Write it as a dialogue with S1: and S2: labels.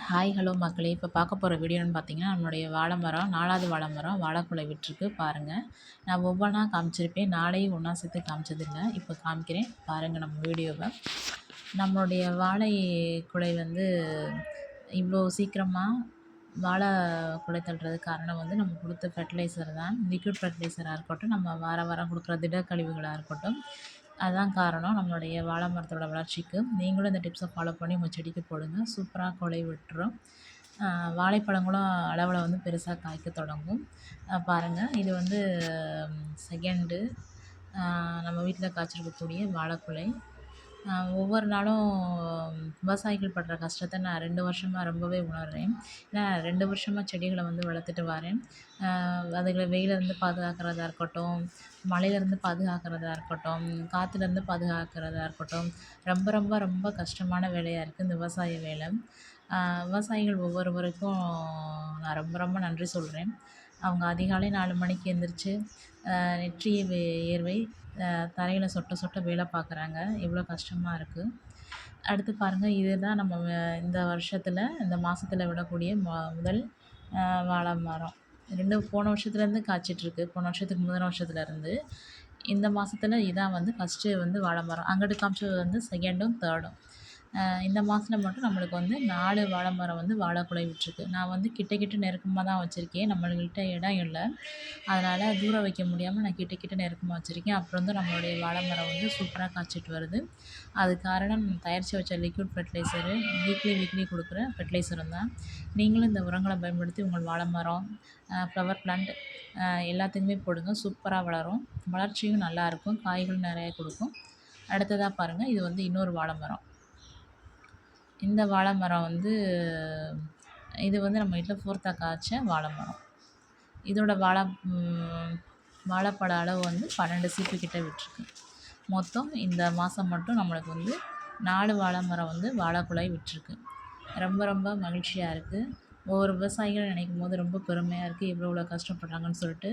S1: Hi hello மக்களே! இப்போ பார்க்க போகிற வீடியோன்னு பார்த்தீங்கன்னா, நம்மளுடைய வாழை மரம் 4வது வாழை மரம் வாழைக்குலை விட்டுருக்கு பாருங்கள். நான் ஒவ்வொன்றா காமிச்சிருப்பேன். 4யும் ஒன்றா சேர்த்து காமிச்சதில்ல. இப்போ காமிக்கிறேன் பாருங்கள் நம்ம வீடியோவை. நம்மளுடைய வாழை குலை வந்து இவ்வளோ சீக்கிரமாக வாழை குலை தள்ளுறதுக்கு காரணம் வந்து நம்ம கொடுத்த ஃபெர்டிலைசர் தான். லிக்விட் ஃபெர்டிலைசராக இருக்கட்டும், நம்ம வாரம் கொடுக்குற திடக்கழிவுகளாக இருக்கட்டும், அதான் காரணம் நம்மளுடைய வாழை மரத்தோட வளர்ச்சிக்கு. நீங்களும் இந்த டிப்ஸை ஃபாலோ பண்ணி உங்கள் செடிக்கு போடுங்க. சூப்பராக குலை விட்டுரும். வாழைப்பழங்களும் அளவில் வந்து பெருசாக காய்க்க தொடங்கும். பாருங்கள், இது வந்து செகண்டு நம்ம வீட்டில் காய்ச்சிருக்கக்கூடிய வாழைக்குலை. ஒவ்வொரு நாளும் விவசாயிகள் படுற கஷ்டத்தை நான் 2 வருஷமாக ரொம்பவே உணர்றேன். ஏன்னா 2 வருஷமாக செடிகளை வந்து வளர்த்துட்டு வரேன். அதுகளை வெயிலேருந்து பாதுகாக்கிறதா இருக்கட்டும், மழையிலேருந்து பாதுகாக்கிறதா இருக்கட்டும், காற்றுலேருந்து பாதுகாக்கிறதா இருக்கட்டும், ரொம்ப ரொம்ப ரொம்ப கஷ்டமான வேலையாக இருக்குது இந்த விவசாய வேலை. விவசாயிகள் ஒவ்வொருவருக்கும் நான் ரொம்ப ரொம்ப நன்றி சொல்கிறேன். அவங்க அதிகாலை 4 மணிக்கு எந்திரிச்சு நெற்றிய வியர்வை தரையில் சொட்ட சொட்ட வேலை பார்க்குறாங்க. எவ்வளோ கஷ்டமாக இருக்குது. அடுத்து பாருங்கள், இதுதான் நம்ம இந்த வருஷத்தில் இந்த மாதத்தில் விடக்கூடிய முதல் வாழை மரம். 2 போன வருஷத்துலேருந்து காய்ச்சிட்ருக்கு. போன வருஷத்துக்கு முந்தின வருஷத்துலேருந்து இந்த மாதத்தில் இதான் வந்து ஃபஸ்ட்டு வந்து வாழை மரம். அங்கிட்டு காமிச்சது வந்து செகண்டும் தேர்டும். இந்த மாதத்தில் மட்டும் நம்மளுக்கு வந்து 4 வாழை மரம் வந்து வாழைக்குலை விட்டுருக்கு. நான் வந்து கிட்ட நெருக்கமாக தான் வச்சுருக்கேன். நம்மள்கிட்ட இடம் இல்லை, அதனால் தூரம் வைக்க முடியாமல் நான் கிட்ட நெருக்கமாக வச்சுருக்கேன். அப்புறம் வந்து நம்மளுடைய வாழை மரம் வந்து சூப்பராக காய்ச்சிட்டு வருது. அது காரணம் தயாரித்து வச்ச லிக்விட் ஃபெர்டிலைசரு, வீக்லி கொடுக்குற ஃபெர்டிலைசரும் தான். நீங்களும் இந்த உரங்களை பயன்படுத்தி உங்கள் வாழை மரம், ஃப்ளவர் பிளான்ட் எல்லாத்துக்குமே போடுங்க. சூப்பராக வளரும். வளர்ச்சியும் நல்லாயிருக்கும். காய்களும் நிறையா கொடுக்கும். அடுத்ததாக பாருங்கள், இது வந்து இன்னொரு வாழை மரம். இந்த வாழை மரம் வந்து இது வந்து நம்ம வீட்டில் 4த்தா காய்ச்ச வாழை மரம். இதோட வாழைப்பழ அளவு வந்து 12 சீப்பு கிட்ட விட்டுருக்கு. மொத்தம் இந்த மாதம் மட்டும் நம்மளுக்கு வந்து 4 வாழை மரம் வந்து வாழைக்குலை விட்டுருக்கு. ரொம்ப ரொம்ப மகிழ்ச்சியாக இருக்குது. ஒவ்வொரு விவசாயிகளும் நினைக்கும் போது ரொம்ப பெருமையாக இருக்குது. இவ்வளோ கஷ்டப்படுறாங்கன்னு சொல்லிட்டு